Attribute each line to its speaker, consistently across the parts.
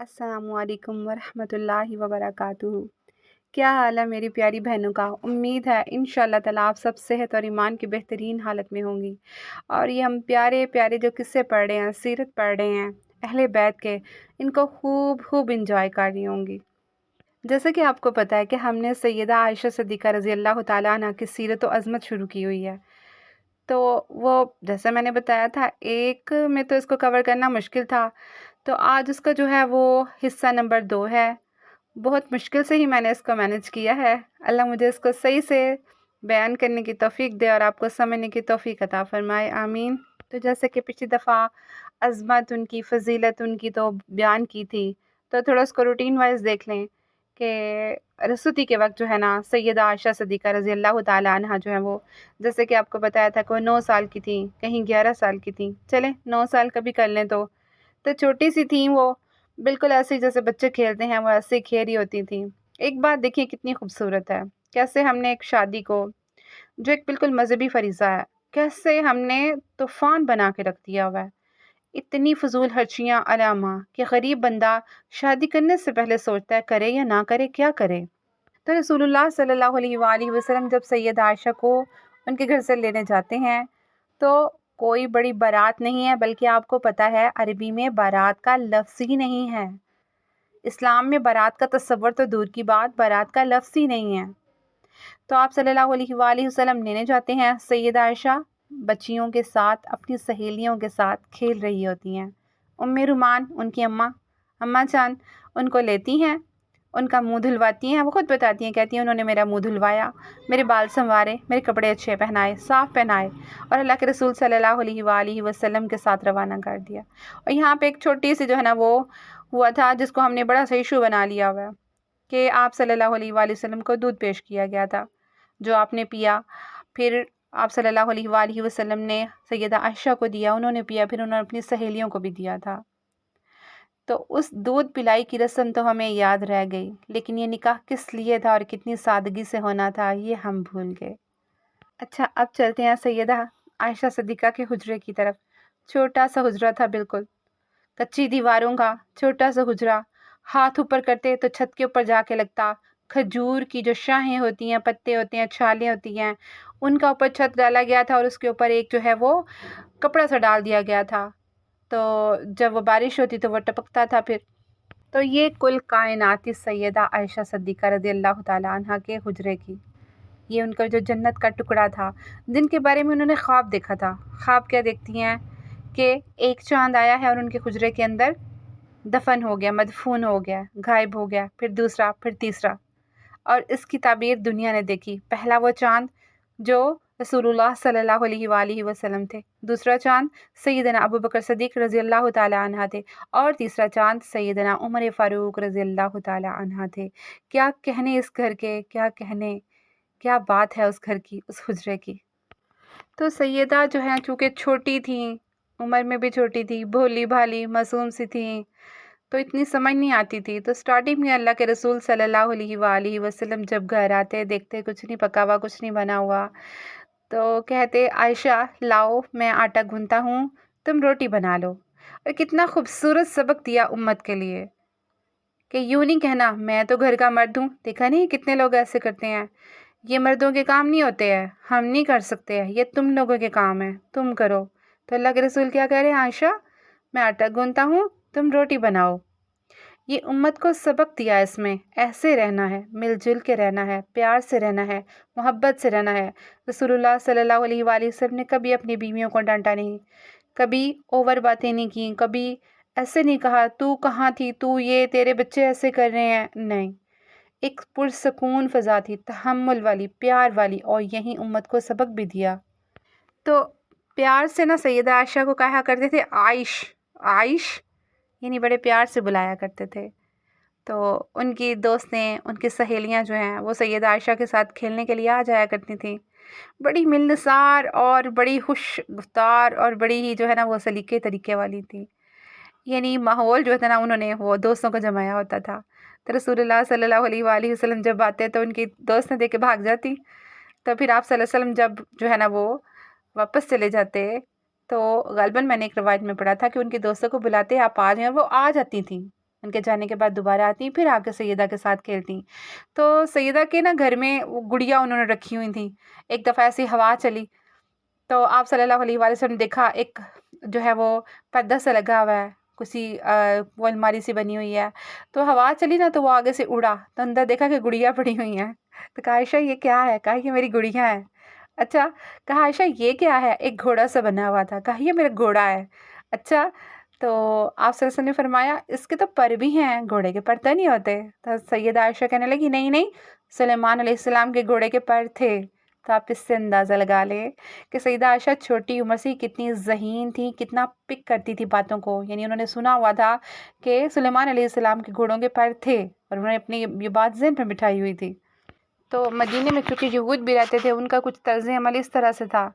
Speaker 1: अस्सलामु अलैकुम वरहमतुल्लाहि वबरकातुहू। क्या हाल है मेरी प्यारी बहनों का। उम्मीद है इंशाअल्लाह ताला आप सब सेहत और ईमान की बेहतरीन हालत में होंगी। और ये हम प्यारे प्यारे जो किस्से पढ़ रहे हैं, सीरत पढ़ रहे हैं अहले बैत के, इनको खूब खूब इंजॉय कर रही होंगी। जैसे कि आपको पता है कि हमने सैयदा आयशा सिद्दीक़ा रज़ी अल्लाह ताला अन्हा की सीरत व अज़मत शुरू की हुई है। तो वो जैसे मैंने बताया था, एक में तो इसको कवर करना मुश्किल था, तो आज उसका जो है वो हिस्सा नंबर 2 है। बहुत मुश्किल से ही मैंने इसको मैनेज किया है। अल्लाह मुझे इसको सही से बयान करने की तौफ़ीक दे और आपको समझने की तौफ़ीक अता फ़रमाए, आमीन। तो जैसे कि पिछली दफ़ा अज़मत उनकी, फ़ज़ीलत उनकी तो बयान की थी, तो थोड़ा उसको रूटीन वाइज़ देख लें कि रसूती के वक़्त जो है ना, सैयदा आयशा सिद्दीक़ा रज़ी अल्लाह ताला अन्हा जो है वो, जैसे कि आपको बताया था कि वो 9 साल की थी, कहीं 11 साल की थी। चलें 9 साल का भी कर लें तो छोटी-सी थीं वो, बिल्कुल ऐसे ही जैसे बच्चे खेलते हैं, वो ऐसे ही खेल रही होती थीं। एक बात देखिए कितनी खूबसूरत है, कैसे हमने एक शादी को, जो एक बिल्कुल मज़हबी फ़रीज़ा है, कैसे हमने तूफ़ान बना के रख दिया हुआ है। इतनी फ़ुज़ूल खर्चियाँ अलामा कि गरीब बंदा शादी करने से पहले सोचता है करे या ना करे, क्या करे? तो रसूलुल्लाह सल्लल्लाहु अलैहि वसल्लम जब सैयदा आयशा को उनके घर से लेने जाते हैं, तो कोई बड़ी बारात नहीं है, बल्कि आपको पता है अरबी में बारात का लफ्ज़ ही नहीं है। इस्लाम में बारात का तसव्वुर तो दूर की बात, बारात का लफ्ज़ ही नहीं है। तो आप सल्लल्लाहु अलैहि वसल्लम लेने जाते हैं। सैयदा आयशा बच्चियों के साथ, अपनी सहेलियों के साथ खेल रही होती हैं। उम्मे रुमान उनकी अम्मा जान उनको लेती हैं, उनका मुँह धुलवाती हैं। वो खुद बताती हैं, कहती हैं उन्होंने मेरा मुँह धुलवाया, मेरे बाल संवारे, मेरे कपड़े अच्छे पहनाए, साफ़ पहनाए और अल्लाह के रसूल सल्लल्लाहु अलैहि वसल्लम के साथ रवाना कर दिया। और यहाँ पे एक छोटी-सी जो है ना वो हुआ था, जिसको हमने बड़ा सा इशू बना लिया हुआ है कि आप सल्लल्लाहु अलैहि वसल्लम को दूध पेश किया गया था, जो आपने पिया। फिर आप सल्लल्लाहु अलैहि वसल्लम ने सैयदा आयशा को दिया, उन्होंने पिया, फिर उन्होंने अपनी सहेलियों को भी दिया था। तो उस दूध पिलाई की रस्म तो हमें याद रह गई, लेकिन ये निकाह किस लिए था और कितनी सादगी से होना था, ये हम भूल गए। अच्छा, अब चलते हैं सैयदा आयशा सिद्दीक़ा के हुजरे की तरफ। छोटा सा हुजरा था बिल्कुल, कच्ची दीवारों का छोटा सा हुजरा। हाथ ऊपर करते तो छत के ऊपर जाके लगता। खजूर की जो शाखें होती हैं, पत्ते होते हैं, छालें होती हैं, उनका ऊपर छत डाला गया था और उसके ऊपर एक जो है वो कपड़ा सा डाल दिया गया था। तो जब वो बारिश होती तो वो टपकता था फिर। तो ये कुल कायनाती सैयदा आयशा सिद्दीक़ा रज़ी अल्लाह ताला अन्हा के हुजरे की, ये उनका जो जन्नत का टुकड़ा था, जिनके बारे में उन्होंने ख्वाब देखा था। ख्वाब क्या देखती हैं कि एक चाँद आया है और उनके हुजरे के अंदर दफ़न हो गया, मदफ़ून हो गया, गायब हो गया, फिर दूसरा, फिर तीसरा। और इसकी ताबीर दुनिया ने देखी। पहला वो चाँद जो रसूलुल्लाह सल्लल्लाहु अलैहि वसल्लम थे, दूसरा चाँद सैयदना अबू बकर सिद्दीक़ रज़ी अल्लाह ताला अन्हा थे और तीसरा चाँद सैयदना उमर फ़ारूक रज़ी अल्लाह ताला अन्हा थे। क्या कहने इस घर के, क्या कहने, क्या बात है उस घर की, उस हुजरे की। तो सैयदा जो है चूँकि छोटी थीं, उम्र में भी छोटी थी, भोली-भाली, मासूम सी थीं, तो इतनी समझ नहीं आती थी। तो स्टार्टिंग में अल्लाह के रसूल सल्लल्लाहु अलैहि वसल्लम जब घर आते, देखते कुछ नहीं पका हुआ, कुछ नहीं बना हुआ, तो कहते आयशा लाओ मैं आटा गूँथता हूँ, तुम रोटी बना लो। और कितना खूबसूरत सबक दिया उम्मत के लिए कि यूँ नहीं कहना मैं तो घर का मर्द हूँ। देखा नहीं कितने लोग ऐसे करते हैं, ये मर्दों के काम नहीं होते हैं, हम नहीं कर सकते हैं, ये तुम लोगों के काम है, तुम करो। तो अल्लाह के रसूल क्या कह रहे हैं, आयशा मैं आटा गूँथता हूँ, तुम रोटी बनाओ। ये उम्मत को सबक दिया, इसमें ऐसे रहना है, मिलजुल के रहना है, प्यार से रहना है, मोहब्बत से रहना है। रसूलुल्लाह सल्लल्लाहु अलैहि वसल्लम ने कभी अपनी बीवियों को डांटा नहीं, कभी ओवर बातें नहीं की, कभी ऐसे नहीं कहा तू कहाँ थी, तू ये तेरे बच्चे ऐसे कर रहे हैं, नहीं। एक पुरसकून फ़ज़ा थी, तहम्मुल वाली, प्यार वाली, और यही उम्मत को सबक भी दिया। तो प्यार से ना सैयदा आयशा को कहा करते थे आइश, आइश यानी बड़े प्यार से बुलाया करते थे। तो उनकी दोस्तें, उनकी सहेलियां जो हैं वो सैयदा आयशा के साथ खेलने के लिए आ जाया करती थीं। बड़ी मिलनसार और बड़ी खुश गुफ्तार और बड़ी ही जो है ना वो सलीके तरीके वाली थी। यानी माहौल जो था ना उन्होंने वो दोस्तों को जमाया होता था। तो रसूलुल्लाह सल्लल्लाहु अलैहि वसल्लम जब आते तो उनकी दोस्तें देख के भाग जाती। तो फिर आप सल्लल्लाहु अलैहि वसल्लम जब जो है ना वो वापस चले जाते, तो ग़ालिबन मैंने एक रिवायत में पढ़ा था कि उनके दोस्तों को बुलाते आप आ जाएं, वो आ जाती थीं। उनके जाने के बाद दोबारा आती, फिर आके सैयदा के साथ खेलती। तो सैयदा के ना घर में वो गुड़िया उन्होंने रखी हुई थी। एक दफ़ा ऐसी हवा चली, तो आप सल्लल्लाहु अलैहि वसल्लम ने देखा एक जो है वो पर्दा सा लगा हुआ है, वो अलमारी सी बनी हुई है। तो हवा चली ना, तो वो आगे से उड़ा, तो अंदर देखा कि गुड़िया पड़ी हुई हैं। तो कहा, आयशा ये क्या है? कहा, ये मेरी गुड़िया है। अच्छा। कहा, आयशा ये क्या है? एक घोड़ा सा बना हुआ था। कहा, ये मेरा घोड़ा है। अच्छा। तो आप सल्लल्लाहु अलैहि वसल्लम ने फरमाया, इसके तो पर भी हैं, घोड़े के पर तो नहीं होते। तो सैयदा आयशा कहने लगी, नहीं नहीं, सुलेमान अलैहिस्सलाम के घोड़े के पर थे। तो आप इससे अंदाज़ा लगा लें कि सैयदा आयशा छोटी उम्र से ही कितनी ज़हीन थी, कितना पिक करती थी बातों को। यानी उन्होंने सुना हुआ था कि सुलेमान अलैहिस्सलाम के घोड़ों के पर थे, और उन्होंने अपनी ये बात ज़हन में बिठाई हुई थी। तो मदीने में चूँकि यहूद भी रहते थे, उनका कुछ तर्ज़ अमल इस तरह से था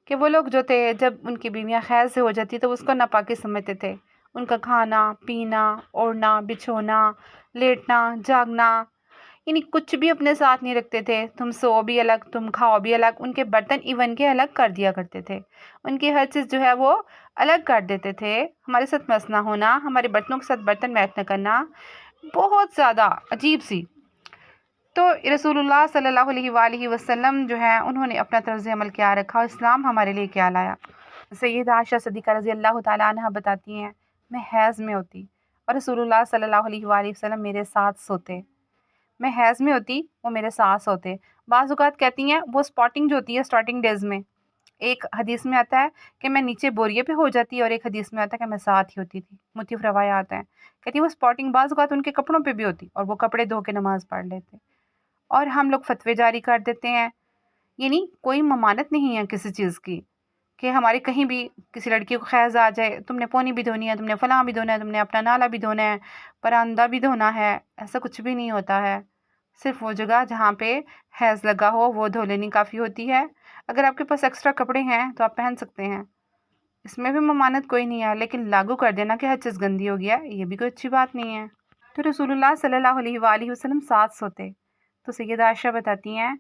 Speaker 1: कि वो लोग जो थे, जब उनकी बीवियाँ खैर से हो जाती तो उसको नापाकी समझते थे। उनका खाना, पीना, ओढ़ना, बिछोना, लेटना, जागना, यानी कुछ भी अपने साथ नहीं रखते थे। तुम सो भी अलग, तुम खाओ भी अलग, उनके बर्तन इवन के अलग कर दिया करते थे। उनकी हर चीज़ जो है वो अलग कर देते थे। हमारे साथ मस ना होना, हमारे बर्तनों के साथ बर्तन मैच न करना, बहुत ज़्यादा अजीब-सी। तो रसूलुल्लाह सल्लल्लाहु अलैहि वसल्लम जो है, उन्होंने अपना तर्ज़ अमल क्या रखा और इस्लाम हमारे लिए क्या लाया। सैयदा आयशा सिद्दीक़ा रज़ी अल्लाह तआला अन्हा बताती हैं, मैं हैज़ में होती और रसूलुल्लाह सल्लल्लाहु अलैहि वसल्लम मेरे साथ सोते। मैं हैज़ में होती, वो मेरे साथ सोते। बाज़ औक़ात कहती हैं वो स्पॉटिंग जो होती है स्टार्टिंग डेज़ में, एक हदीस में आता है कि मैं नीचे बोरिये पे हो जाती और एक हदीस में आता है कि मैं साथ ही होती थी। मुख्तलिफ़ रवायात हैं। कहती है वो स्पॉटिंग बाज़ औक़ात उनके कपड़ों पे भी होती और वो कपड़े धो के नमाज़ पढ़ लेते। और हम लोग फ़तवे जारी कर देते हैं, यानी कोई ममानत नहीं है किसी चीज़ की कि हमारी कहीं भी किसी लड़की को खैज़ आ जाए, तुमने पोनी भी धोनी है, तुमने फ़लाँ भी धोना है, तुमने अपना नाला भी धोना है, परांदा भी धोना है, ऐसा कुछ भी नहीं होता है। सिर्फ़ वो जगह जहाँ पे हैज़ लगा हो वो धो लेनी काफ़ी होती है। अगर आपके पास एक्स्ट्रा कपड़े हैं तो आप पहन सकते हैं, इसमें भी ममानत कोई नहीं है। लेकिन लागू कर देना कि हर चीज़ गंदी हो गया, ये भी कोई अच्छी बात नहीं है। तो रसूलुल्लाह सल्लल्लाहु अलैहि वसल्लम साथ सोते। तो सैयदा आयशा बताती हैं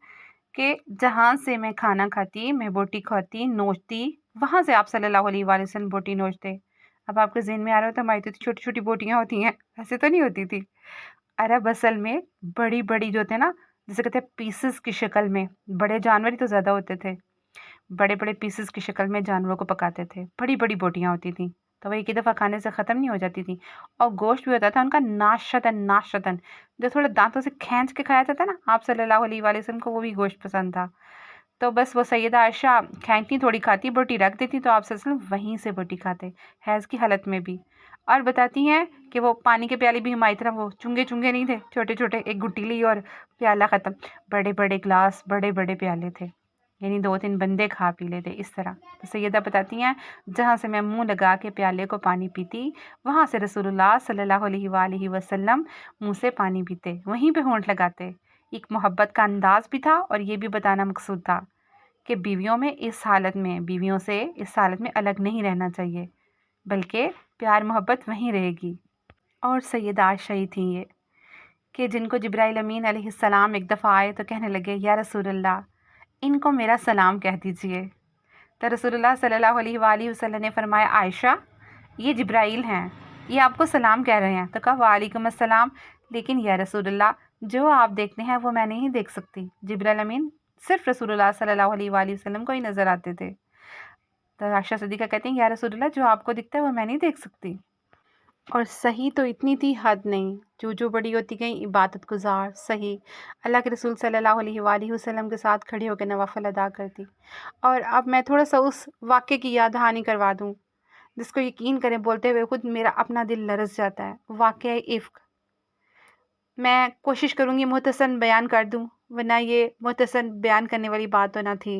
Speaker 1: कि जहाँ से मैं खाना खाती, मैं बोटी खाती, नोचती, वहाँ से आप सल्लल्लाहु अलैहि वसल्लम बोटी नोचते। अब आपके ज़हन में आ रहा हो तो हमारी तो छोटी-छोटी बोटियाँ होती हैं, ऐसे तो नहीं होती थी। अरब असल में बड़ी-बड़ी जो थे ना, जिसे कहते हैं पीसेस की शक्ल में, बड़े जानवर ही तो ज़्यादा होते थे। बड़े-बड़े पीसेस की शक्ल में जानवरों को पकाते थे। बड़ी-बड़ी बोटियाँ होती थीं, तो वो एक ही दफ़ा खाने से ख़त्म नहीं हो जाती थी। और गोश्त भी होता था उनका नाशतन, जो थोड़ा दाँतों से खींच के खाया जाता है ना, आप सल्लल्लाहु अलैहि वसल्लम को वो भी गोश्त पसंद था। तो बस वो सैयदा आयशा खींचती थोड़ी खाती, बोटी रख देती तो आप सल्लल्लाहु अलैहि वसल्लम वहीं से बोटी खाते, हैज़ की हालत में भी। और बताती हैं कि वो पानी के प्याले भी हमारी तरह वो चुंगे-चुंगे नहीं थे, छोटे-छोटे, एक घुट्टी ली और प्याला ख़त्म। बड़े-बड़े ग्लास, बड़े-बड़े प्याले थे, यानी 2-3 बंदे खा पी लेते इस तरह। तो सैयदा बताती हैं, जहाँ से मैं मुँह लगा के प्याले को पानी पीती, वहाँ से रसूलुल्लाह सल्लल्लाहु अलैहि वसल्लम मुँह से पानी पीते, वहीं पे होंठ लगाते। एक मोहब्बत का अंदाज़ भी था और ये भी बताना मकसूद था कि बीवियों से इस हालत में अलग नहीं रहना चाहिए, बल्कि प्यार मोहब्बत वहीं रहेगी। और सैयदा आयशा ही थी ये कि जिनको जिब्राइल अमीन अलैहिस्सलाम एक दफ़ा आए तो कहने लगे, या रसूलल्लाह, इनको मेरा सलाम कह दीजिए। तो रसूलुल्लाह सल्लल्लाहु अलैहि वसल्लम ने फरमाया, आयशा ये जिब्राइल हैं, ये आपको सलाम कह रहे हैं। तो कहा, वालेकुम अस्सलाम, लेकिन या रसूलल्लाह जो आप देखते हैं वो मैं नहीं देख सकती। जिब्राइल अमीन सिर्फ रसूलुल्लाह सल्लल्लाहु अलैहि वसल्लम को ही नज़र आते थे। तो आयशा सिद्दीक़ा कहती हैं, या रसूलल्लाह जो आपको दिखता है वो मैं नहीं देख सकती। और सही तो इतनी थी हद नहीं, जो बड़ी होती गई इबादत गुज़ार, सही अल्लाह के रसूल सल्लल्लाहु अलैहि वसल्लम के साथ खड़ी होकर नवाफ़िल अदा करती। और अब मैं थोड़ा-सा उस वाक़ये की याद दहानी करवा दूँ, जिसको यकीन करें बोलते हुए खुद मेरा अपना दिल लरज़ जाता है। वाक़या इफ़्क। मैं कोशिश करूँगी मुख़्तसरन बयान कर दूँ, वरना ये मुख़्तसरन बयान करने वाली बात तो ना थी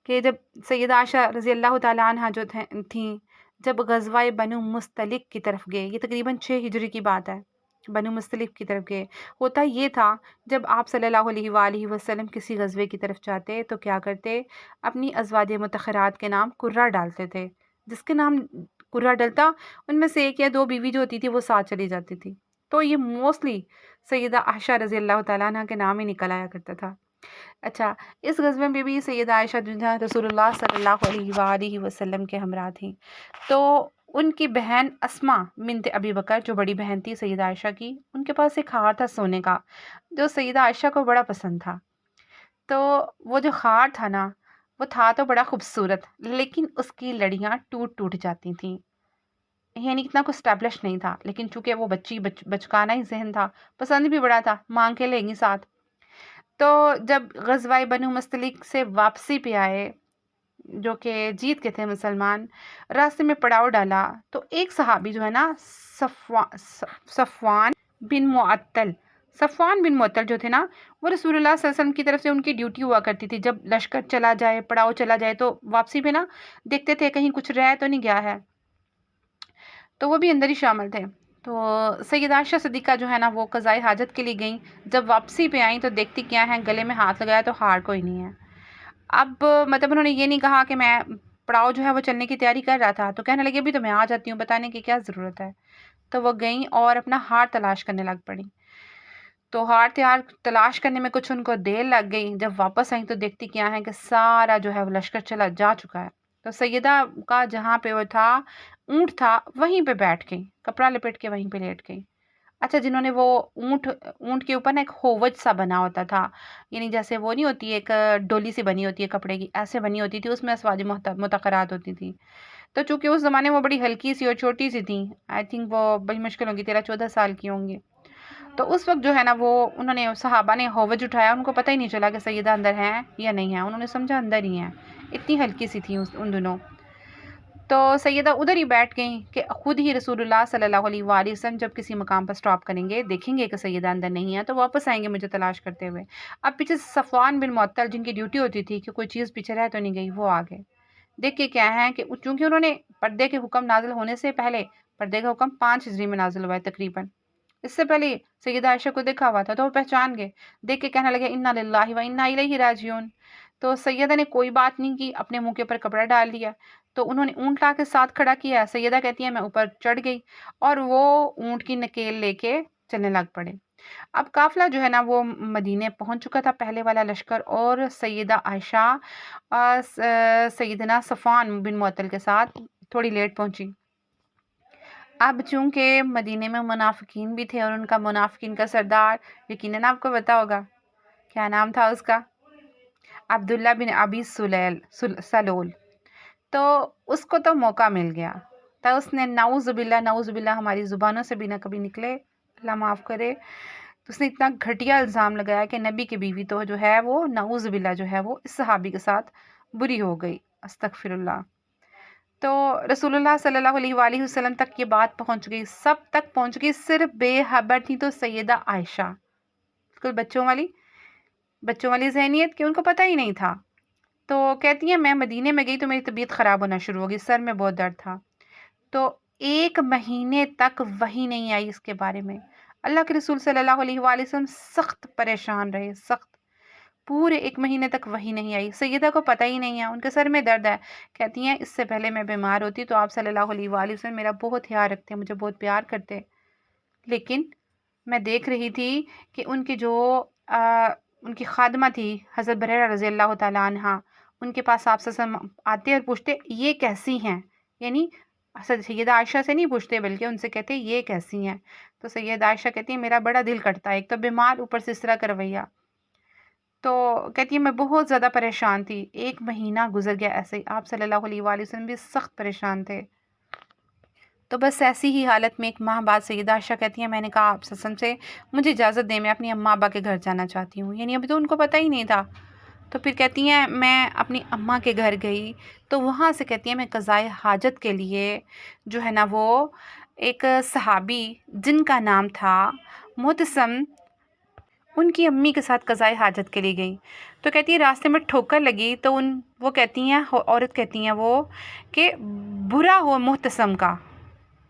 Speaker 1: कि जब सैयदा आयशा रज़ी अल्लाह तआला अन्हा जो थीं, जब ग़ज़वा बनु मुस्तलिक की तरफ गए, ये तकरीबन 6 हिजरी की बात है, बनु मुस्तलिक की तरफ गए। होता ये था, जब आप सल्लल्लाहु अलैहि वसल्लम किसी ग़ज़वे की तरफ जाते तो क्या करते, अपनी अज़वाज मुतहहरात के नाम कुर्रा डालते थे। जिसके नाम कुर्रा डलता, उनमें से 1 या 2 बीवी जो होती थी वो साथ चली जाती थी। तो ये मोस्टली सैयदा आयशा रज़ी अल्लाह तआला अन्हा के नाम ही निकल आया करता था। अच्छा, इस ग़ज़वे में भी सैयदा आयशा जो है रसूलुल्लाह सल्लल्लाहु अलैहि वसल्लम के हमरा थीं। तो ان کی بہن اسما بنت ابی بکر جو بڑی بہن تھی سیدہ عائشہ کی، ان کے پاس ایک ہار تھا سونے کا جو سیدہ عائشہ کو بڑا پسند تھا۔ تو وہ جو ہار تھا نا، وہ تھا تو بڑا خوبصورت، لیکن اس کی لڑیاں ٹوٹ ٹوٹ جاتی تھیں، یعنی اتنا کچھ اسٹیبلش نہیں تھا، لیکن چونکہ وہ بچکانا ہی ذہن تھا، پسند بھی بڑا تھا، مانگ کے لیں گی ساتھ۔ تو جب غزوہ بنو مستلق سے واپسی پہ آئے، جو کہ جیت کے تھے مسلمان، راستے میں پڑاؤ ڈالا تو ایک صحابی جو ہے نا صفوان بن معطل صفوان بن معطل جو تھے نا، وہ رسول اللہ صلی اللہ علیہ وسلم کی طرف سے ان کی ڈیوٹی ہوا کرتی تھی، جب لشکر چلا جائے، پڑاؤ چلا جائے تو واپسی پہ نا دیکھتے تھے کہیں کچھ رہ تو نہیں گیا ہے، تو وہ بھی اندر ہی شامل تھے۔ تو سیدہ عائشہ صدیقہ جو ہے نا وہ قضائے حاجت کے لیے گئیں، جب واپسی پہ آئیں تو دیکھتی کیا ہے، گلے میں ہاتھ لگایا تو ہار کوئی نہیں ہے۔ اب مطلب انہوں نے یہ نہیں کہا کہ میں پڑاؤ جو ہے وہ چلنے کی تیاری کر رہا تھا، تو کہنے لگے ابھی تو میں آ جاتی ہوں، بتانے کی کیا ضرورت ہے۔ تو وہ گئیں اور اپنا ہار تلاش کرنے لگ پڑیں۔ تو ہار تلاش کرنے میں کچھ ان کو دیر لگ گئی، جب واپس آئیں تو دیکھتی کیا ہے کہ سارا جو ہے وہ لشکر چلا جا چکا ہے۔ تو سیدہ کا جہاں پہ وہ تھا اونٹ تھا، وہیں پہ بیٹھ گئی، کپڑا لپٹ کے وہیں پہ لیٹ گئی۔ اچھا، جنہوں نے وہ اونٹ کے اوپر نا ایک ہووج سا بنا ہوتا تھا، یعنی جیسے وہ نہیں ہوتی ایک ڈولی سی بنی ہوتی ہے کپڑے کی، ایسے بنی ہوتی تھی، اس میں ازواج مطہرات ہوتی تھی۔ تو چونکہ اس زمانے میں وہ بڑی ہلکی سی اور چھوٹی سی تھیں، آئی تھنک وہ بڑی مشکل ہوگی 13-14 سال کی ہوں گی، تو اس وقت جو ہے نا وہ انہوں نے صحابہ نے ہووج اٹھایا، ان کو پتہ ہی نہیں چلا کہ سیدہ اندر ہیں یا نہیں ہیں، انہوں نے سمجھا اندر ہی ہیں، اتنی ہلکی سی تھیں ان دنوں۔ تو سیدہ ادھر ہی بیٹھ گئیں کہ خود ہی رسول اللہ صلی اللہ علیہ وآلہ وسلم جب کسی مقام پر سٹاپ کریں گے، دیکھیں گے کہ سیدہ اندر نہیں ہے تو واپس آئیں گے مجھے تلاش کرتے ہوئے۔ اب پیچھے صفوان بن معطل جن کی ڈیوٹی ہوتی تھی کہ کوئی چیز پیچھے رہ تو نہیں گئی، وہ آ گئے۔ دیکھ کے کیا ہے کہ چونکہ انہوں نے پردے کے حکم نازل ہونے سے پہلے، پردے کا حکم 5 ہجری میں نازل ہوا ہے تقریباً، اس سے پہلے سیدہ عائشہ کو دیکھا ہوا تھا، تو وہ پہچان گئے، دیکھ کے کہنے لگے انا للہ و انا الیہ راجعون۔ تو سیدہ نے کوئی بات نہیں کی، اپنے منہ کے اوپر کپڑا ڈال دیا، تو انہوں نے اونٹ لا کے ساتھ کھڑا کیا۔ سیدہ کہتی ہے میں اوپر چڑھ گئی اور وہ اونٹ کی نکیل لے کے چلنے لگ پڑے۔ اب قافلہ جو ہے نا وہ مدینے پہنچ چکا تھا، پہلے والا لشکر، اور سیدہ عائشہ سیدنا صفوان بن معطل کے ساتھ تھوڑی لیٹ پہنچی۔ اب چونکہ مدینے میں منافقین بھی تھے، اور ان کا منافقین کا سردار یقیناً آپ کو پتا ہوگا کیا نام تھا اس کا، عبداللہ بن ابی سلول۔ تو اس کو تو موقع مل گیا، تو اس نے نعوذ باللہ ہماری زبانوں سے بھی نہ کبھی نکلے، اللہ معاف کرے، تو اس نے اتنا گھٹیا الزام لگایا کہ نبی کی بیوی تو جو ہے وہ نعوذ باللہ جو ہے وہ اس صحابی کے ساتھ بری ہو گئی، استغفر اللہ۔ تو رسول اللہ صلی اللہ علیہ وآلہ وسلم تک یہ بات پہنچ گئی، سب تک پہنچ گئی، صرف بے خبر تھی تو سیدہ عائشہ، بالکل بچوں والی ذہنیت کہ ان کو پتہ ہی نہیں تھا۔ تو کہتی ہیں میں مدینے میں گئی تو میری طبیعت خراب ہونا شروع ہو گئی، سر میں بہت درد تھا، تو 1 مہینے تک وحی نہیں آئی اس کے بارے میں۔ اللہ کے رسول صلی اللہ علیہ وآلہ وسلم سخت پریشان رہے، سخت، پورے 1 مہینے تک وحی نہیں آئی۔ سیدہ کو پتہ ہی نہیں ہے، ان کے سر میں درد ہے، کہتی ہیں اس سے پہلے میں بیمار ہوتی تو آپ صلی اللہ علیہ وآلہ وسلم میرا بہت خیال رکھتے، مجھے بہت پیار کرتے، لیکن میں دیکھ رہی تھی کہ ان کی جو ان کی خادمہ تھی حضرت بریرہ رضی اللہ تعالیٰ عنہ، ان کے پاس آپ صلی اللہ علیہ وسلم آتے اور پوچھتے یہ کیسی ہیں، یعنی سیدہ عائشہ سے نہیں پوچھتے بلکہ ان سے کہتے یہ کیسی ہیں، تو سیدہ عائشہ کہتی ہیں میرا بڑا دل کرتا ہے، ایک تو بیمار، اوپر سے اس طرح کا رویہ، تو کہتی ہے میں بہت زیادہ پریشان تھی، 1 مہینہ گزر گیا ایسے ہی، آپ صلی اللہ علیہ وآلہ وسلم بھی سخت پریشان تھے۔ تو بس ایسی ہی حالت میں 1 ماہ بعد سیدہ عائشہ کہتی ہیں میں نے کہا آپ صلی اللہ علیہ وسلم سے مجھے اجازت دیں، میں اپنی اماں ابا کے گھر جانا چاہتی ہوں، یعنی ابھی تو ان کو پتہ ہی نہیں تھا۔ تو پھر کہتی ہیں میں اپنی اماں کے گھر گئی، تو وہاں سے کہتی ہیں میں قضائے حاجت کے لیے جو ہے نا وہ ایک صحابی جن کا نام تھا محتسم، ان کی امی کے ساتھ قضائے حاجت کے لیے گئی۔ تو کہتی ہے راستے میں ٹھوکر لگی، تو وہ کہتی ہیں، عورت کہتی ہیں وہ کہ برا ہو محتسم کا۔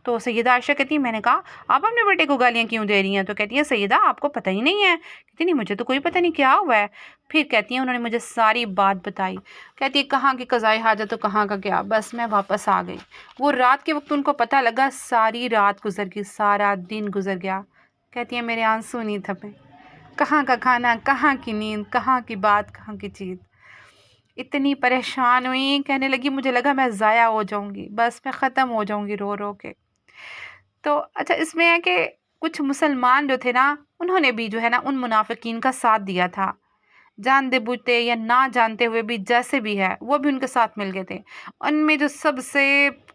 Speaker 1: تو سیدہ عائشہ کہتی ہیں میں نے کہا آپ اپنے بیٹے کو گالیاں کیوں دے رہی ہیں؟ تو کہتی ہیں سیدہ آپ کو پتہ ہی نہیں ہے؟ کہتی نہیں مجھے تو کوئی پتہ نہیں کیا ہوا ہے۔ پھر کہتی ہیں انہوں نے مجھے ساری بات بتائی، کہتی ہے کہاں کی قضائے حاجت تو کہاں کا کیا، بس میں واپس آ گئی۔ وہ رات کے وقت ان کو پتہ لگا، ساری رات گزر گئی، سارا دن گزر گیا، کہتی ہیں میرے آنسو نہیں تھمے، کہاں کا کھانا، کہاں کی نیند، کہاں کی بات، کہاں کی چیز، इतनी परेशान हुई, कहने लगी मुझे लगा मैं ज़ाया हो जाऊँगी, बस मैं ख़त्म हो जाऊँगी रो रो के। तो अच्छा इसमें है कि कुछ मुसलमान जो थे ना, उन्होंने भी जो है ना उन मुनाफिकीन का साथ दिया था। जानते बूझते या ना जानते हुए भी जैसे भी है वो भी उनके साथ मिल गए थे। उनमें जो सबसे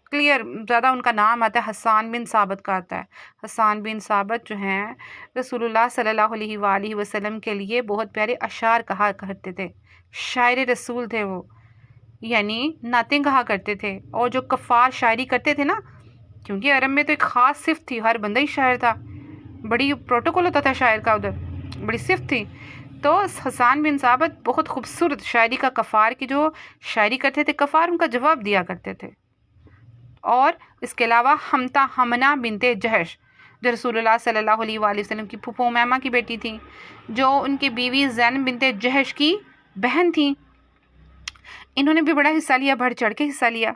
Speaker 1: क्लियर ज़्यादा उनका नाम आता है हसन बिन साबित का आता है। हसन बिन साबित जो हैं रसूलुल्लाह सल्लल्लाहु अलैहि वसल्लम के लिए बहुत प्यारे अशार कहा करते थे। शायर रसूल थे वो, यानी नातें कहा करते थे। और जो कफ़ार शायरी करते थे ना, क्योंकि अरब में तो एक ख़ास सिफ़त थी, हर बंदा ही शायर था, बड़ी प्रोटोकॉल होता था शायर का उधर, बड़ी सिफ़त थी। तो हसन बिन साबित बहुत खूबसूरत शायरी का कफ़ार की जो शायरी करते थे, कफ़ार उनका जवाब दिया करते थे। और इसके अलावा हमना बिनते जहश जो रसूलुल्लाह सल्लल्लाहु अलैहि वसल्लम की फूफो मैमा की बेटी थी, जो उनकी बीवी ज़ैनब बिनते जहश की बहन थी, इन्होंने भी बड़ा हिस्सा लिया, बढ़ चढ़ के हिस्सा लिया।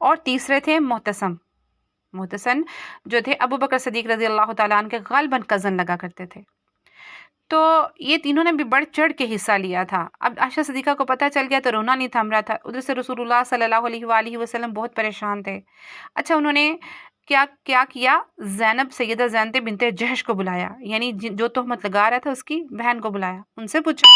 Speaker 1: और तीसरे थे मोहतसन जो थे अबू बकर सदीक रज़ी अल्लाह ताला अन्हु के ग़ालिबन कज़न लगा करते थे। तो ये तीनों ने भी बढ़ चढ़ के हिस्सा लिया था। अब आयशा सिद्दीक़ा को पता चल गया तो रोना नहीं थम रहा था। उधर से रसूलुल्लाह सल्लल्लाहु अलैहि वसल्लम बहुत परेशान थे। अच्छा उन्होंने क्या क्या किया, ज़ैनब सैयदा ज़ैनब बिनते जहश को बुलाया, यानी जो तोहमत लगा रहा था उसकी बहन को बुलाया, उनसे पूछा।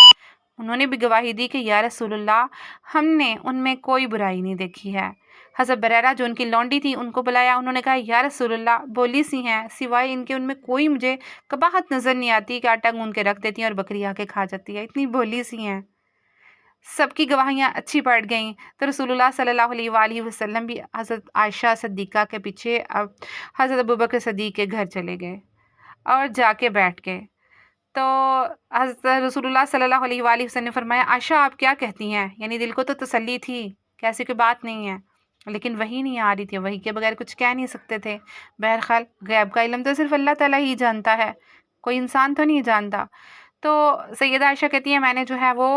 Speaker 1: उन्होंने भी गवाही दी कि या रसूलुल्लाह हमने उनमें कोई बुराई नहीं देखी है। हज़रत बरैरा जो उनकी लौंडी थी उनको बुलाया, उन्होंने कहा या रसूलुल्लाह बोली सी हैं, सिवाय इनके उनमें कोई मुझे कबाहत नज़र नहीं आती कि आटा गूंद के रख देती हैं और बकरी आके खा जाती है, इतनी भोली सी हैं। सबकी गवाहियाँ अच्छी पड़ गईं। तो रसूलुल्लाह सल्लल्लाहु अलैहि वसल्लम भी हज़रत आयशा सिद्दीक़ा के पीछे अब हज़रत अबू बकर सिद्दीक़ के घर चले गए और जाके बैठ गए। तो हज़रत रसूलुल्लाह सल्लल्लाहु अलैहि वसल्लम ने फरमाया आयशा आप क्या कहती हैं, यानी दिल को तो तसल्ली थी कि ऐसी कोई बात नहीं है, लेकिन वही नहीं आ रही थी, वही के बगैर कुछ कह नहीं सकते थे। बहरहाल गैब का इल्म तो सिर्फ अल्लाह ताला ही जानता है, कोई इंसान तो नहीं जानता। तो सैयदा आयशा कहती हैं मैंने जो है वो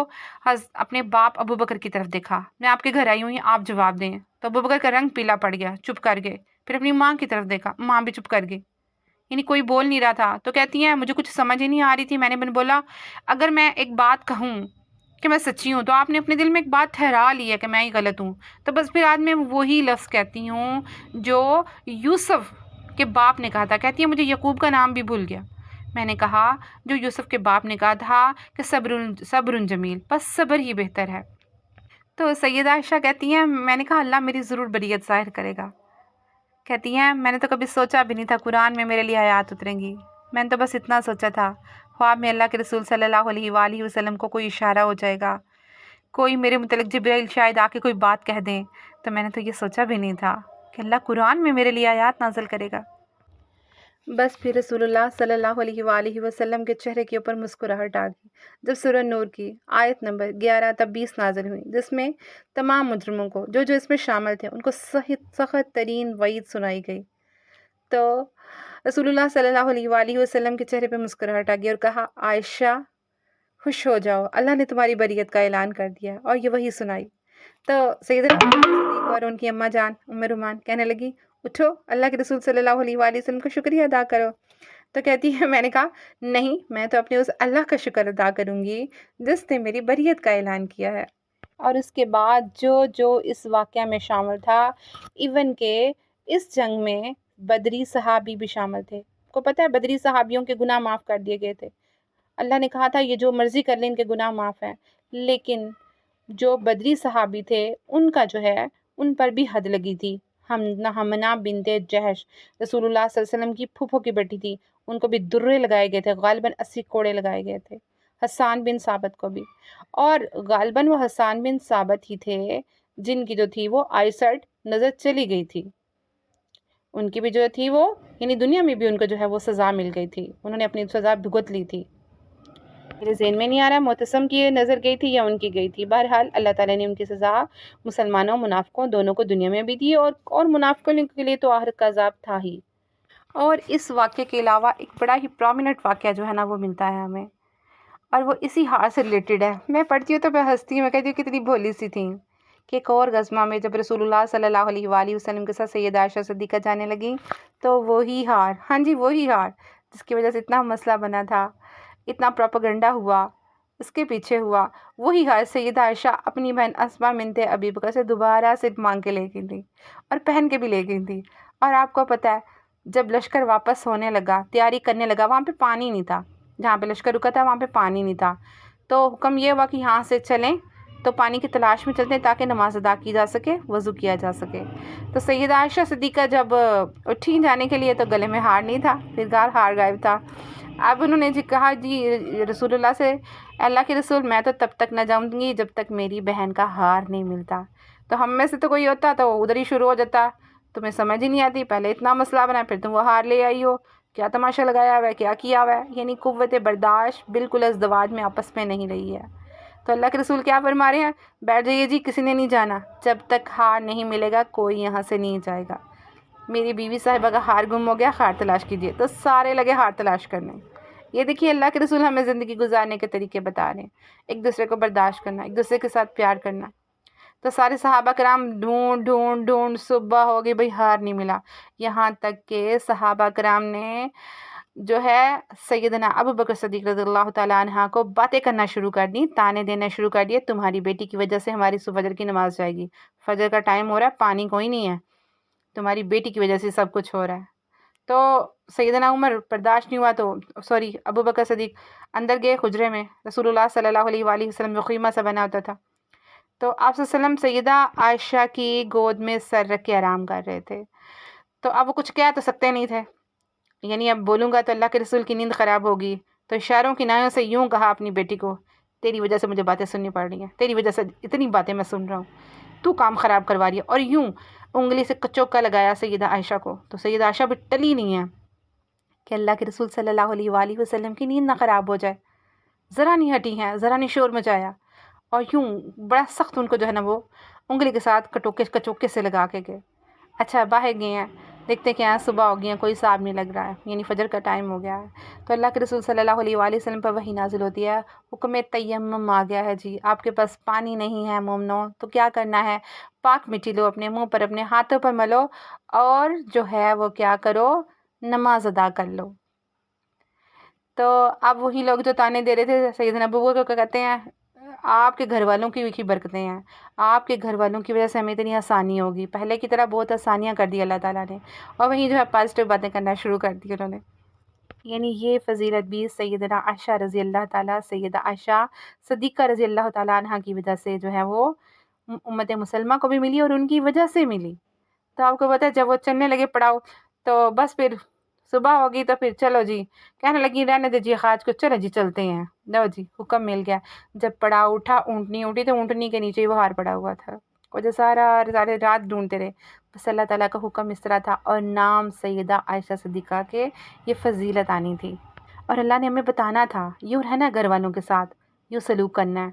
Speaker 1: अपने बाप अबू बकर की तरफ देखा, मैं आपके घर आई हूँ आप जवाब दें। तो अबू बकर का रंग पीला पड़ गया, चुप कर गए। फिर अपनी माँ की तरफ देखा, माँ भी चुप कर गई, यानी कोई बोल नहीं रहा था। तो कहती हैं मुझे कुछ समझ ही नहीं आ रही थी, मैंने बोला अगर मैं एक बात कहूँ कि मैं सच्ची हूँ तो आपने अपने दिल में एक बात ठहरा ली है कि मैं ही गलत हूँ, तो बस फिर आज मैं वही लफ्ज़ कहती हूँ जो यूसुफ के बाप ने कहा था। कहती है मुझे यकूब का नाम भी भूल गया, मैंने कहा जो यूसुफ के बाप ने कहा था कि सब्रुन जमील, बस सब्र ही बेहतर है। तो सैयदा आयशा कहती हैं मैंने कहा अल्लाह मेरी ज़रूर बरीयत ज़ाहिर करेगा। कहती हैं मैंने तो कभी सोचा भी नहीं था कुरान में मेरे लिए आयत उतरेंगी, मैंने तो बस इतना सोचा था ख्वाब में अल्लाह के रसूल सल्लल्लाहु अलैहि वसल्लम को कोई इशारा हो जाएगा, कोई मेरे मुतल्लिक़ जिब्राइल शायद आके कोई बात कह दें। तो मैंने तो ये सोचा भी नहीं था कि अल्लाह कुरान में मेरे लिए आयत नाज़िल करेगा। बस फिर रसूलुल्लाह सल्लल्लाहु अलैहि वसल्लम के चेहरे के ऊपर मुस्कुराहट आ गई जब सूरह नूर की आयत नंबर 11 तब 20 नाज़िल हुई, जिसमें तमाम मुजरिमों को जो इसमें शामिल थे उनको सख्त तरीन वईद सुनाई गई। तो रसूलुल्लाह सल्लल्लाहु अलैहि वसल्लम के चेहरे पे मुस्कुराहट आ गई और कहा आयशा खुश हो जाओ, अल्लाह ने तुम्हारी बरीयत का ऐलान कर दिया, और ये वही सुनाई। तो सैयदना सिद्दीक़ और उनकी अम्मा जान उम्मे रुमान कहने लगी उठो अल्लाह के रसूल सल्लल्लाहु अलैहि वसल्लम का शुक्रिया अदा करो। तो कहती है मैंने कहा नहीं, मैं तो अपने उस अल्लाह का शुक्र अदा करूँगी जिसने मेरी बरीयत का ऐलान किया है। और उसके बाद जो इस वाक़या में शामिल था, इवन के इस जंग में बदरी सहाबी भी शामिल थे। को पता है बदरी सहाबियों के गुनाह माफ़ कर दिए गए थे। अल्लाह ने कहा था ये जो मर्ज़ी कर लें इनके गुनाह माफ़ हैं, लेकिन जो बदरी सहाबी थे उनका जो है उन पर भी हद लगी थी। हमना बिनते जहश रसूलुल्लाह सल्लल्लाहु अलैहि वसल्लम की फूफो की बेटी थी, उनको भी दुर्रे लगाए गए थे, गालिबन 80 कोड़े लगाए गए थे। हसन बिन साबित को भी, और गालिबन वो हसन बिन साबित ही थे जिनकी जो थी वो आईसाइट नज़र चली गई थी। उनकी भी जो थी वो यानी दुनिया में भी उनको जो है वो सज़ा मिल गई थी, उन्होंने अपनी सज़ा भुगत ली थी। मेरे ज़हन में नहीं आ रहा मुतसम की नज़र गई थी या उनकी गई थी। बहरहाल अल्लाह ताला ने उनकी सज़ा मुसलमानों मुनाफ़िकों दोनों को दुनिया में भी दी, और मुनाफ़िकों के लिए तो आखिरत का अज़ाब था ही। और इस वाक़े के अलावा एक बड़ा ही प्रोमिनेंट वाक़या जो है ना वो मिलता है हमें, और वो इसी हार से रिलेटेड है। मैं पढ़ती हूँ तो मैं हँसती हूँ, मैं कहती हूँ कितनी भोली सी थी कि एक और गज़वा में जब रसूलुल्लाह सल्लल्लाहु अलैहि वसल्लम के साथ सैयदा आयशा सिद्दीक़ा जाने लगी, तो वही हार, हाँ जी वही हार जिसकी वजह से इतना मसला बना था, इतना प्रोपेगेंडा हुआ, اس کے پیچھے ہوا وہی حال سیدہ عائشہ اپنی بہن اسماء بنت ابی بکر سے دوبارہ سے مانگ کے لے گئی تھی اور پہن کے بھی لے گئی تھی۔ اور آپ کو پتہ ہے جب لشکر واپس ہونے لگا، تیاری کرنے لگا، وہاں پہ پانی نہیں تھا، جہاں پہ لشکر رکا تھا وہاں پہ پانی نہیں تھا، تو حکم یہ ہوا کہ یہاں سے چلیں تو پانی کی تلاش میں چلتے ہیں تاکہ نماز ادا کی جا سکے، وضو کیا جا سکے۔ تو سیدہ عائشہ صدیقہ جب اٹھی جانے کے لیے تو گلے میں ہار نہیں تھا، پھر ہار غائب تھا۔ اب انہوں نے کہا جی رسول اللہ سے، اللہ کے رسول میں تو تب تک نہ جاؤں گی جب تک میری بہن کا ہار نہیں ملتا۔ تو ہم میں سے تو کوئی ہوتا تو ادھر ہی شروع ہو جاتا، تمہیں سمجھ ہی نہیں آتی، پہلے اتنا مسئلہ بنا پھر تم وہ ہار لے آئی ہو، کیا تماشا لگایا ہوا ہے، کیا کیا ہوا ہے۔ یعنی قوت برداشت بالکل ازدواج میں آپس میں نہیں رہی ہے۔ تو اللہ کے رسول کیا فرما رہے ہیں، بیٹھ جائیے جی، کسی نے نہیں جانا، جب تک ہار نہیں ملے گا کوئی یہاں سے نہیں جائے گا۔ میری بیوی صاحبہ کا ہار گم ہو گیا، ہار تلاش کیجیے، تو سارے لگے ہار تلاش کرنے۔ یہ دیکھیے اللہ کے رسول ہمیں زندگی گزارنے کے طریقے بتا رہے ہیں، ایک دوسرے کو برداشت کرنا، ایک دوسرے کے ساتھ پیار کرنا۔ تو سارے صحابہ کرام ڈھونڈ ڈھونڈ ڈھونڈ صبح ہو گئی، بھئی ہار نہیں ملا، یہاں تک کہ صحابہ کرام نے جو ہے سیدنا ابو بکر صدیق رضی اللہ تعالیٰ عنہ کو باتیں کرنا شروع کر دی، تانے دینا شروع کر دیے، تمہاری بیٹی کی وجہ سے ہماری فجر کی نماز جائے گی، فجر کا ٹائم ہو رہا ہے، پانی کوئی نہیں ہے، تمہاری بیٹی کی وجہ سے سب کچھ ہو رہا ہے۔ تو سیدنا عمر برداشت نہیں ہوا تو ابو بکر صدیق اندر گئے حجرے میں، رسول اللہ صلی اللہ علیہ وآلہ وسلم جو خیمہ سا بنا ہوتا تھا، تو آپ صلی اللہ علیہ وسلم سیدہ عائشہ کی گود میں سر رکھ کے آرام کر رہے تھے۔ تو اب وہ کچھ کہہ تو سکتے نہیں تھے، یعنی اب بولوں گا تو اللہ کے رسول کی نیند خراب ہوگی، تو اشاروں کی نایوں سے یوں کہا اپنی بیٹی کو، تیری وجہ سے مجھے باتیں سننی پڑ رہی ہیں، تیری وجہ سے اتنی باتیں میں سن رہا ہوں، تو کام خراب کروا رہی ہے، اور یوں انگلی سے کچوکا لگایا سیدہ عائشہ کو۔ تو سیدہ عائشہ بھی ٹلی نہیں ہے کہ اللہ کے رسول صلی اللہ علیہ وآلہ وسلم کی نیند نہ خراب ہو جائے، ذرا نہیں ہٹی ہیں، ذرا نہیں شور مچایا، اور یوں بڑا سخت ان کو جو ہے نا وہ انگلی کے ساتھ کچوکے سے لگا کے گئے۔ اچھا باہر گئے ہیں، دیکھتے کہ یہاں صبح ہو گئی ہیں، کوئی حساب نہیں لگ رہا ہے، یعنی فجر کا ٹائم ہو گیا ہے۔ تو اللہ کے رسول صلی اللہ علیہ وآلہ وسلم پر وحی نازل ہوتی ہے، حکم تیمم آ گیا ہے جی، آپ کے پاس پانی نہیں ہے مومنو، تو کیا کرنا ہے، پاک مٹی لو، اپنے منہ پر اپنے ہاتھوں پر ملو، اور جو ہے وہ کیا کرو، نماز ادا کر لو۔ تو اب وہی لوگ جو تانے دے رہے تھے سیدنا ابو بکر کو کہتے ہیں، آپ کے گھر والوں کی برکتیں ہیں، آپ کے گھر والوں کی وجہ سے ہمیں اتنی آسانی ہوگی، پہلے کی طرح بہت آسانیاں کر دی اللہ تعالیٰ نے، اور وہیں جو ہے پازیٹیو باتیں کرنا شروع کر دی انہوں نے۔ یعنی یہ فضیلت بھی سیدنا عائشہ رضی اللہ تعالیٰ، سیدہ عائشہ صدیقہ رضی اللہ تعالیٰ عنہ کی وجہ سے جو ہے وہ امت مسلمہ کو بھی ملی اور ان کی وجہ سے ملی۔ تو آپ کو پتہ ہے جب وہ چلنے لگے پڑاؤ، تو بس پھر صبح ہوگی تو پھر چلو جی، کہنے لگی رہنے دیجیے خاج کو، چلو جی چلتے ہیں، لو جی حکم مل گیا۔ جب پڑاؤ اٹھا، اونٹنی اٹھی تو اونٹنی کے نیچے ہی وہ ہار پڑا ہوا تھا، وہ جو سارے رات ڈھونڈتے رہے، بس اللہ تعالیٰ کا حکم اس طرح تھا، اور نام سیدہ عائشہ صدیقہ کے یہ فضیلت آنی تھی، اور اللہ نے ہمیں بتانا تھا یوں رہنا گھر والوں کے ساتھ، یوں سلوک کرنا ہے،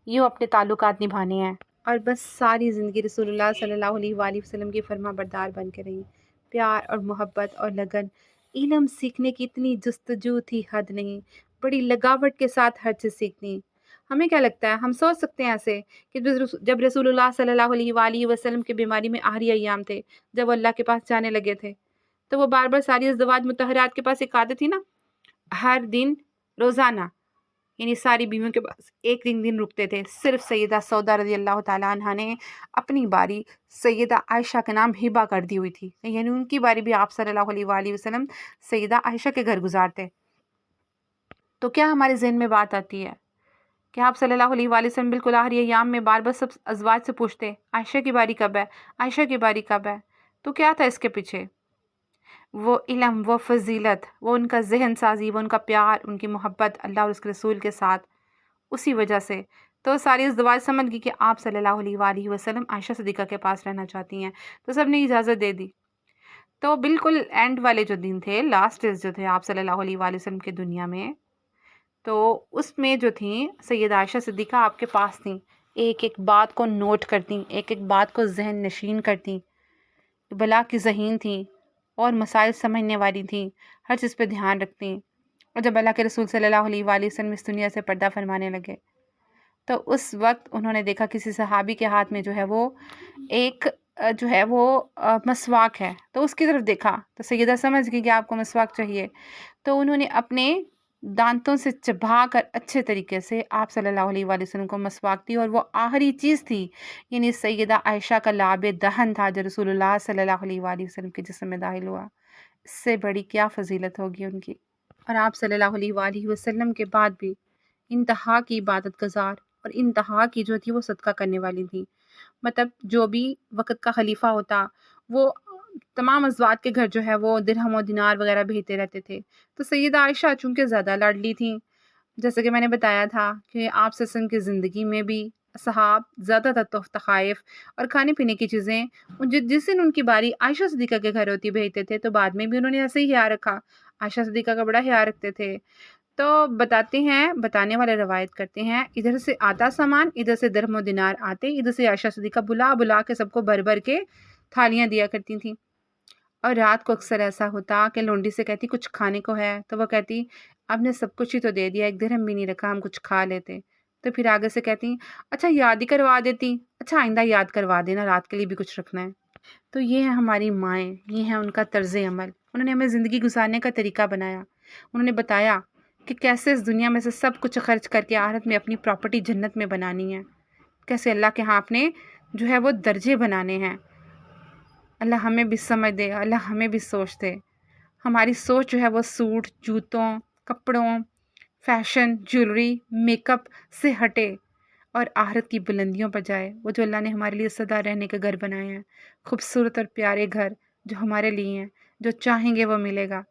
Speaker 1: یوں اپنے تعلقات نبھانے ہیں، اور بس ساری زندگی رسول اللہ صلی اللہ علیہ وآلہ وسلم کی فرما بردار بن کے رہی۔ پیار اور محبت اور لگن، علم سیکھنے کی اتنی جستجو تھی حد نہیں، بڑی لگاوٹ کے ساتھ ہر چیز سیکھنی۔ ہمیں کیا لگتا ہے، ہم سوچ سکتے ہیں ایسے کہ جب رسول اللہ صلی اللہ علیہ وآلہ وسلم کے بیماری میں آخری ایام تھے، جب وہ اللہ کے پاس جانے لگے تھے، تو وہ بار بار ساری ازدواج مطہرات کے پاس ایک عادت تھی نا، ہر دن روزانہ یعنی ساری بیویوں کے پاس ایک دن رکتے تھے، صرف سیدہ سودا رضی اللہ تعالیٰ عنہ نے اپنی باری سیدہ عائشہ کے نام ہبہ کر دی ہوئی تھی، یعنی ان کی باری بھی آپ صلی اللہ علیہ وآلہ وسلم سیدہ عائشہ کے گھر گزارتے۔ تو کیا ہمارے ذہن میں بات آتی ہے کہ آپ صلی اللہ علیہ وآلہ وسلم بالکل آخری ایام میں بار بار سب ازواج سے پوچھتے عائشہ کی باری کب ہے، عائشہ کی باری کب ہے؟ تو کیا تھا اس کے پیچھے؟ وہ علم، وہ فضیلت، وہ ان کا ذہن سازی، وہ ان کا پیار، ان کی محبت اللہ اور اس کے رسول کے ساتھ، اسی وجہ سے تو ساری ازدواج سمجھ گئی کہ آپ صلی اللہ علیہ وآلہ وسلم عائشہ صدیقہ کے پاس رہنا چاہتی ہیں، تو سب نے اجازت دے دی۔ تو بالکل اینڈ والے جو دن تھے، لاسٹ ڈیز جو تھے آپ صلی اللہ علیہ وآلہ وسلم کے دنیا میں، تو اس میں جو تھیں سیدہ عائشہ صدیقہ آپ کے پاس تھیں، ایک ایک بات کو نوٹ کرتیں، ایک ایک بات کو ذہن نشین کرتیں، بلا کی ذہین تھیں اور مسائل سمجھنے والی تھیں، ہر چیز پہ دھیان رکھتیں۔ اور جب اللہ کے رسول صلی اللہ علیہ وآلہ وسلم اس دنیا سے پردہ فرمانے لگے، تو اس وقت انہوں نے دیکھا کسی صحابی کے ہاتھ میں جو ہے وہ ایک جو ہے وہ مسواک ہے، تو اس کی طرف دیکھا تو سیدہ سمجھ گئی کہ آپ کو مسواک چاہیے، تو انہوں نے اپنے دانتوں سے چبا کر اچھے طریقے سے آپ صلی اللہ علیہ وآلہ وسلم کو مسواک دی، اور وہ آخری چیز تھی، یعنی سیدہ عائشہ کا لعاب دہن تھا جو رسول اللہ صلی اللہ علیہ وآلہ وسلم کے جسم میں داخل ہوا۔ اس سے بڑی کیا فضیلت ہوگی ان کی۔ اور آپ صلی اللہ علیہ وآلہ وسلم کے بعد بھی انتہا کی عبادت گزار اور انتہا کی جو تھی وہ صدقہ کرنے والی تھی۔ مطلب جو بھی وقت کا خلیفہ ہوتا وہ تمام ازواج کے گھر جو ہے وہ درہم و دینار وغیرہ بھیجتے رہتے تھے۔ تو سیدہ عائشہ چونکہ زیادہ لاڈلی تھیں، جیسے کہ میں نے بتایا تھا کہ آپ صلی اللہ علیہ وسلم کی زندگی میں بھی اصحاب زیادہ تر تحائف اور کھانے پینے کی چیزیں جس دن ان کی باری عائشہ صدیقہ کے گھر ہوتی بھیجتے تھے، تو بعد میں بھی انہوں نے ایسے ہی خیال رکھا، عائشہ صدیقہ کا بڑا خیال رکھتے تھے۔ تو بتانے والے روایت کرتے ہیں، ادھر سے آتا سامان، ادھر سے درہم و دینار آتے، ادھر سے عائشہ صدیقہ بلا بلا کے سب کو بھر بھر کے تھالیاں دیا کرتی تھیں۔ اور رات کو اکثر ایسا ہوتا کہ لونڈی سے کہتی کچھ کھانے کو ہے، تو وہ کہتی آپ نے سب کچھ ہی تو دے دیا، ایک درہم بھی نہیں رکھا، ہم کچھ کھا لیتے۔ تو پھر آگے سے کہتی اچھا یاد ہی کروا دیتی، اچھا آئندہ یاد کروا دینا، رات کے لیے بھی کچھ رکھنا ہے۔ تو یہ ہے ہماری مائیں، یہ ہے ان کا طرز عمل، انہوں نے ہمیں زندگی گزارنے کا طریقہ بنایا، انہوں نے بتایا کہ کیسے اس دنیا میں سے سب کچھ خرچ کر کے آخرت میں اپنی پراپرٹی جنت میں بنانی ہے، کیسے اللہ کے ہاں اپنے جو ہے وہ درجے بنانے ہیں۔ اللہ ہمیں بھی سمجھ دے، اللہ ہمیں بھی سوچ دے، ہماری سوچ جو ہے وہ سوٹ، جوتوں، کپڑوں، فیشن، جیولری، میک اپ سے ہٹے اور آخرت کی بلندیوں پر جائے، وہ جو اللہ نے ہمارے لیے سدا رہنے کے گھر بنائے ہیں، خوبصورت اور پیارے گھر جو ہمارے لیے ہیں، جو چاہیں گے وہ ملے گا،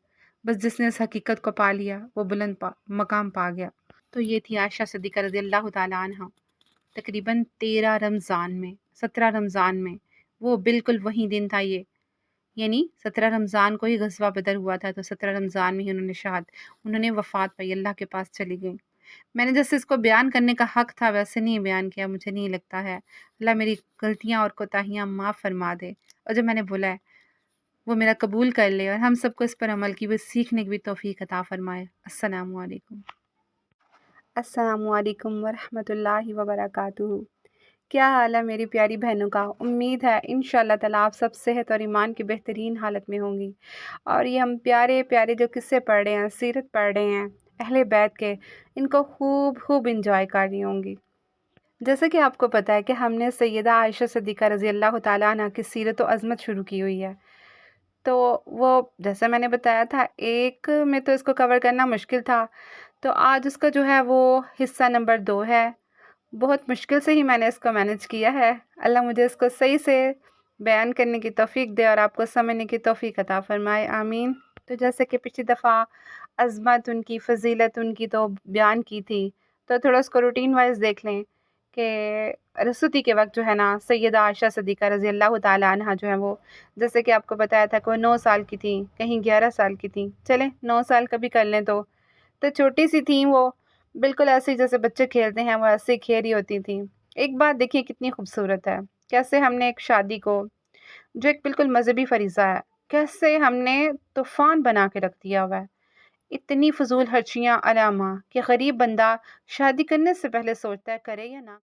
Speaker 1: بس جس نے اس حقیقت کو پا لیا وہ بلند مقام پا گیا۔ تو یہ تھی عائشہ صدیقہ رضی اللہ تعالیٰ عنہ، تقریباً 17 رمضان میں، وہ بالکل وہی دن تھا یہ، یعنی 17 رمضان کو ہی غزوہ بدر ہوا تھا، تو 17 رمضان میں ہی انہوں نے وفات پائی، اللہ کے پاس چلی گئیں۔ میں نے جیسے اس کو بیان کرنے کا حق تھا ویسے نہیں بیان کیا، مجھے نہیں لگتا ہے، اللہ میری غلطیاں اور کوتاہیاں معاف فرما دے، اور جو میں نے بولا ہے وہ میرا قبول کر لے، اور ہم سب کو اس پر عمل کی بھی سیکھنے کی بھی توفیق عطا فرمائے۔ السلام علیکم۔ السلام علیکم ورحمۃ اللہ وبرکاتہ۔ کیا حال ہے میری پیاری بہنوں کا؟ امید ہے انشاءاللہ تعالیٰ آپ سب صحت اور ایمان کی بہترین حالت میں ہوں گی، اور یہ ہم پیارے پیارے جو قصے پڑھ رہے ہیں، سیرت پڑھ رہے ہیں اہل بیت کے، ان کو خوب انجوائے کر رہی ہوں گی۔ جیسے کہ آپ کو پتہ ہے کہ ہم نے سیدہ عائشہ صدیقہ رضی اللہ تعالیٰ عنہ کی سیرت و عظمت شروع کی ہوئی ہے، تو وہ جیسے میں نے بتایا تھا ایک میں تو اس کو کور کرنا مشکل تھا، تو آج اس کا جو ہے وہ حصہ نمبر 2 ہے۔ بہت مشکل سے ہی میں نے اس کو مینج کیا ہے، اللہ مجھے اس کو صحیح سے بیان کرنے کی توفیق دے اور آپ کو سمجھنے کی توفیق عطا فرمائے، آمین۔ تو جیسے کہ پچھلی دفعہ عظمت ان کی، فضیلت ان کی تو بیان کی تھی، تو تھوڑا اس کو روٹین وائز دیکھ لیں کہ رسوتی کے وقت جو ہے نا سیدہ عائشہ صدیقہ رضی اللہ تعالیٰ عنہ جو ہے وہ، جیسے کہ آپ کو بتایا تھا کہ وہ 9 سال کی تھیں، کہیں 11 سال کی تھیں، چلیں 9 سال کا بھی کر لیں، تو چھوٹی سی تھیں وہ، بالکل ایسے ہی جیسے بچے کھیلتے ہیں وہ ایسے ہی کھیل رہی ہوتی تھیں۔ ایک بات دیکھیے کتنی خوبصورت ہے، کیسے ہم نے ایک شادی کو جو ایک بالکل مذہبی فریضہ ہے، کیسے ہم نے طوفان بنا کے رکھ دیا ہوا ہے، اتنی فضول خرچیاں علامہ کہ غریب بندہ شادی کرنے سے پہلے سوچتا ہے کرے یا نہ